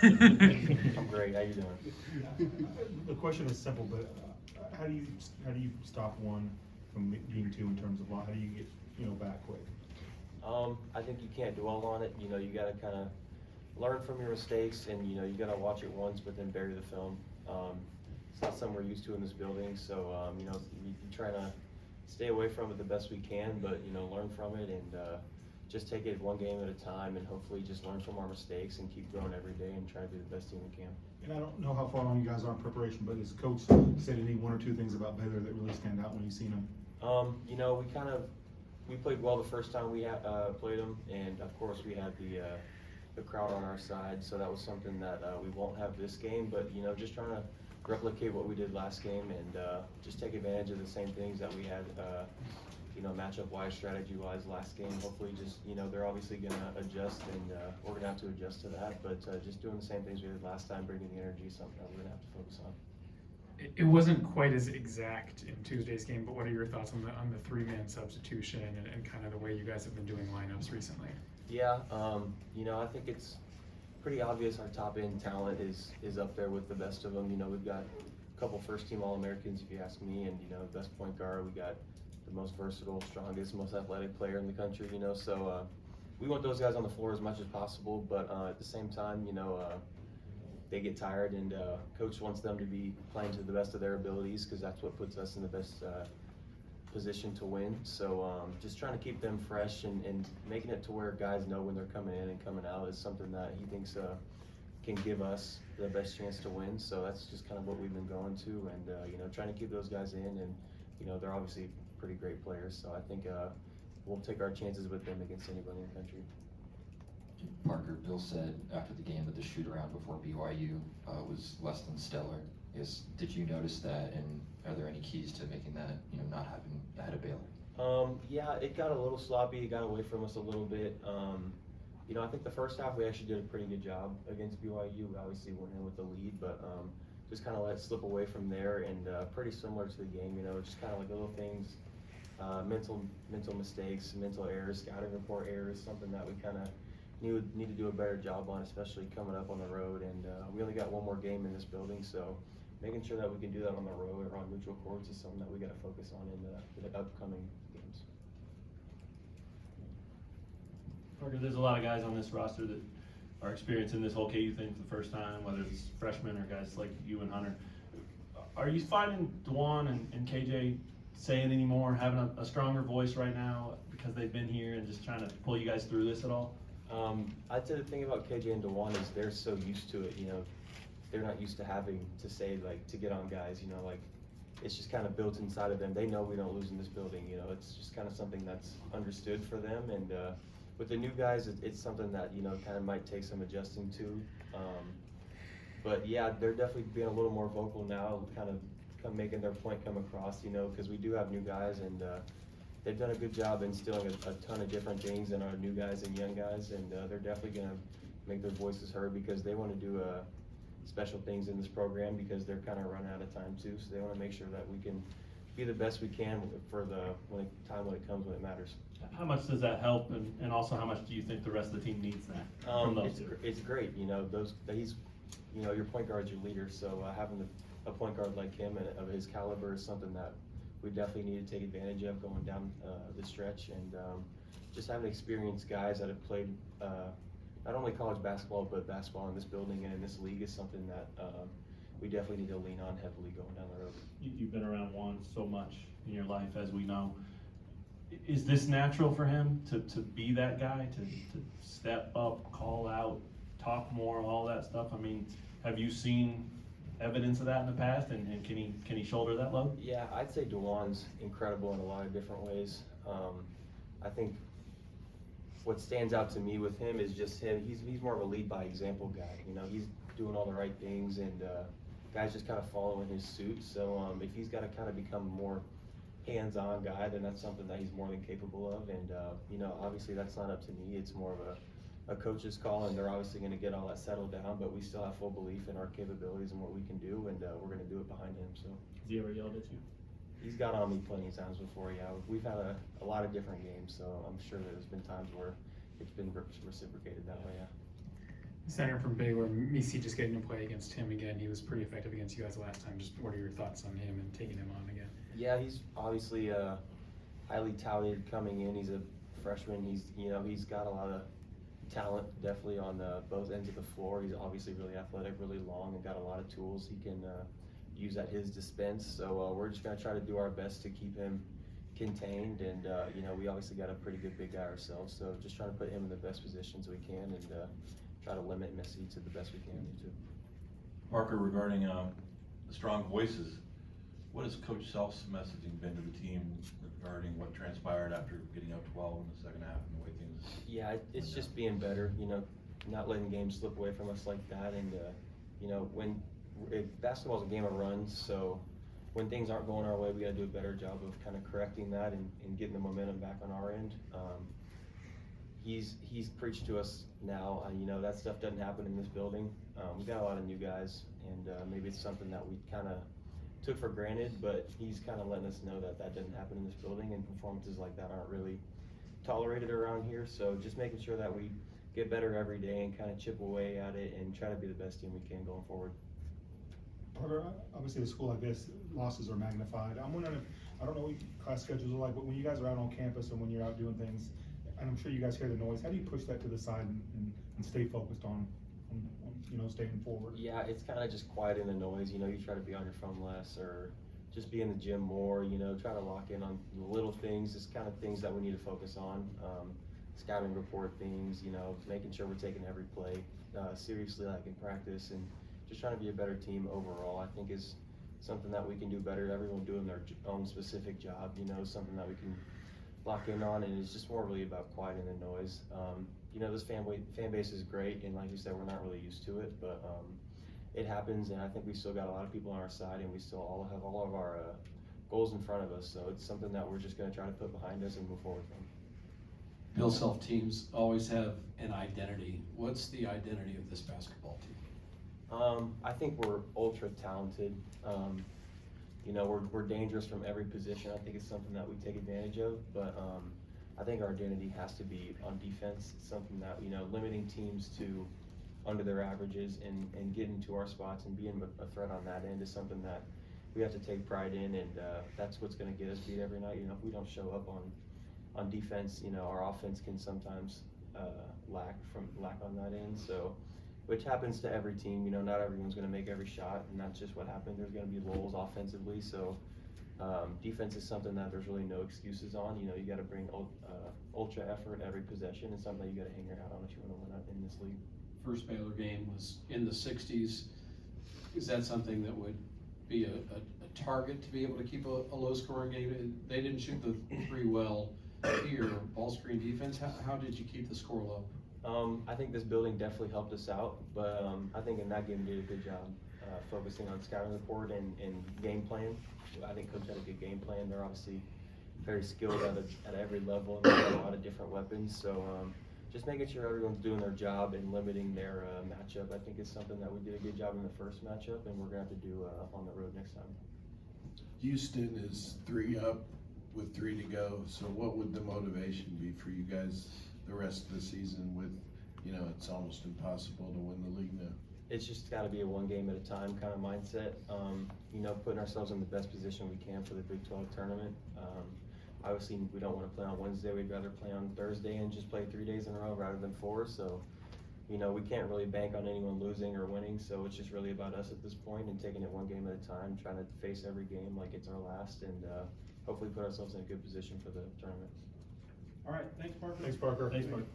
I'm great. How you doing? The question is simple, but how do you stop one from being two in terms of how do you get back quick? I think you can't dwell on it. You got to kind of learn from your mistakes, and you got to watch it once, but then bury the film. It's not something we're used to in this building, so you try to stay away from it the best we can, but learn from it and just take it one game at a time, and hopefully just learn from our mistakes and keep growing every day and try to be the best team we can. And I don't know how far along you guys are in preparation, but has Coach said any one or two things about Baylor that really stand out when you've seen them? We played well the first time we played them, and of course we had the crowd on our side, so that was something that we won't have this game. But just trying to replicate what we did last game and just take advantage of the same things that we had. Matchup-wise, strategy-wise last game. Hopefully, just they're obviously going to adjust, and we're going to have to adjust to that. But just doing the same things we did last time, bringing the energy, is something that we're going to have to focus on. It wasn't quite as exact in Tuesday's game, but what are your thoughts on the three-man substitution and kind of the way you guys have been doing lineups recently? Yeah, I think it's pretty obvious our top-end talent is up there with the best of them. We've got a couple first-team All-Americans, if you ask me, and best point guard. We got the most versatile, strongest, most athletic player in the country. So we want those guys on the floor as much as possible, but at the same time, they get tired, and coach wants them to be playing to the best of their abilities because that's what puts us in the best position to win. So just trying to keep them fresh and making it to where guys know when they're coming in and coming out is something that he thinks can give us the best chance to win. So that's just kind of what we've been going to, and trying to keep those guys in, and they're obviously pretty great players. So I think we'll take our chances with them against anybody in the country. Parker, Bill said after the game that the shoot-around before BYU was less than stellar. Did you notice that, and are there any keys to making that not happen ahead of Baylor? Yeah, it got a little sloppy. It got away from us a little bit. I think the first half we actually did a pretty good job against BYU. We obviously went in with the lead, but just kind of let it slip away from there, and pretty similar to the game. Just kind of like little things, mental mistakes, mental errors, scouting report errors, something that we kind of need to do a better job on, especially coming up on the road. And we only got one more game in this building, so making sure that we can do that on the road or on neutral courts is something that we got to focus on in the upcoming games. Parker, there's a lot of guys on this roster that are experiencing this whole KU thing for the first time, whether it's freshmen or guys like you and Hunter. Are you finding Dewan and KJ saying any more, having a stronger voice right now because they've been here and just trying to pull you guys through this at all? I'd say the thing about KJ and Dewan is they're so used to it. They're not used to having to say, to get on guys, it's just kind of built inside of them. They know we don't lose in this building. It's just kind of something that's understood for them. And with the new guys, it's something that kind of might take some adjusting to. But yeah, they're definitely being a little more vocal now, kind of making their point come across, because we do have new guys, and they've done a good job instilling a ton of different things in our new guys and young guys, and they're definitely going to make their voices heard because they want to do special things in this program because they're kind of running out of time too. So they want to make sure that we can be the best we can for when it comes when it matters. How much does that help, and also how much do you think the rest of the team needs that from those two? It's great. Your point guard's your leader, so having a point guard like him and of his caliber is something that we definitely need to take advantage of going down the stretch, and just having experienced guys that have played not only college basketball but basketball in this building and in this league is something that we definitely need to lean on heavily going down the road. You've been around Juan so much in your life, as we know. Is this natural for him to be that guy, to step up, call out, talk more, all that stuff? I mean, have you seen evidence of that in the past, and can he shoulder that load? Yeah, I'd say Dewan's incredible in a lot of different ways. I think what stands out to me with him is just him. He's more of a lead by example guy. He's doing all the right things, and guys just kind of follow in his suit. So if he's got to kind of become a more hands-on guy, then that's something that he's more than capable of. And obviously that's not up to me. It's more of a coach's call, and they're obviously going to get all that settled down. But we still have full belief in our capabilities and what we can do, and we're going to do it behind him. So. Has he ever yelled at you? He's got on me plenty of times before. Yeah, we've had a lot of different games, so I'm sure there's been times where it's been reciprocated that way. Yeah. center from Baylor, Misi, just getting to play against him again. He was pretty effective against you guys last time. Just what are your thoughts on him and taking him on again? Yeah, he's obviously highly touted coming in. He's a freshman. He's got a lot of talent, definitely on both ends of the floor. He's obviously really athletic, really long, and got a lot of tools he can use at his dispense. So we're just gonna try to do our best to keep him contained, and we obviously got a pretty good big guy ourselves. So just trying to put him in the best positions we can, and try to limit Missy to the best we can too. Parker, regarding the strong voices, what has Coach Self's messaging been to the team regarding what transpired after getting up 12 in the second half and the way things? Yeah, it's just being better, not letting games slip away from us like that. And, basketball's a game of runs, so when things aren't going our way, we gotta do a better job of kind of correcting that and getting the momentum back on our end. He's preached to us now, that stuff doesn't happen in this building. We got a lot of new guys, and maybe it's something that we kind of took for granted, but he's kind of letting us know that doesn't happen in this building, and performances like that aren't really tolerated around here. So just making sure that we get better every day and kind of chip away at it and try to be the best team we can going forward. Parker, obviously, a school like this, losses are magnified. I'm wondering I don't know what class schedules are like, but when you guys are out on campus and when you're out doing things, and I'm sure you guys hear the noise, how do you push that to the side and stay focused on staying forward? Yeah, it's kind of just quieting the noise. You try to be on your phone less, or just be in the gym more. Try to lock in on the little things, just kind of things that we need to focus on. Scouting report things, making sure we're taking every play seriously, like in practice, and just trying to be a better team overall. I think is something that we can do better. Everyone doing their own specific job, something that we can lock in on, and it's just more really about quieting the noise. This fan base is great, and like you said, we're not really used to it, but it happens, and I think we still got a lot of people on our side, and we still all have all of our goals in front of us, so it's something that we're just going to try to put behind us and move forward from. Bill Self teams always have an identity. What's the identity of this basketball team? I think we're ultra talented. We're dangerous from every position. I think it's something that we take advantage of, but I think our identity has to be on defense. It's something that, limiting teams to under their averages and getting to our spots and being a threat on that end is something that we have to take pride in, and that's what's going to get us beat every night. If we don't show up on defense, our offense can sometimes lack on that end. So, which happens to every team. Not everyone's going to make every shot, and that's just what happened. There's going to be lulls offensively. So, defense is something that there's really no excuses on. You got to bring ultra effort every possession. It's something that you got to hang your hat on if you want to win out in this league. First Baylor game was in the 60s. Is that something that would be a target to be able to keep a low scoring game? They didn't shoot the three well here, ball screen defense. How did you keep the score low? I think this building definitely helped us out, but I think in that game we did a good job focusing on scouting report and game plan. I think Coach had a good game plan. They're obviously very skilled at every level, and they have a lot of different weapons. So just making sure everyone's doing their job and limiting their matchup, I think is something that we did a good job in the first matchup, and we're going to have to do on the road next time. Houston is 3 up with 3 to go. So what would the motivation be for you guys the rest of the season with, it's almost impossible to win the league now? It's just got to be a one game at a time kind of mindset. Putting ourselves in the best position we can for the Big 12 tournament. Obviously, we don't want to play on Wednesday. We'd rather play on Thursday and just play 3 days in a row rather than 4. So, we can't really bank on anyone losing or winning. So it's just really about us at this point and taking it one game at a time, trying to face every game like it's our last, and hopefully put ourselves in a good position for the tournament. All right, thanks, Parker. Thanks, Parker. Thanks, Parker.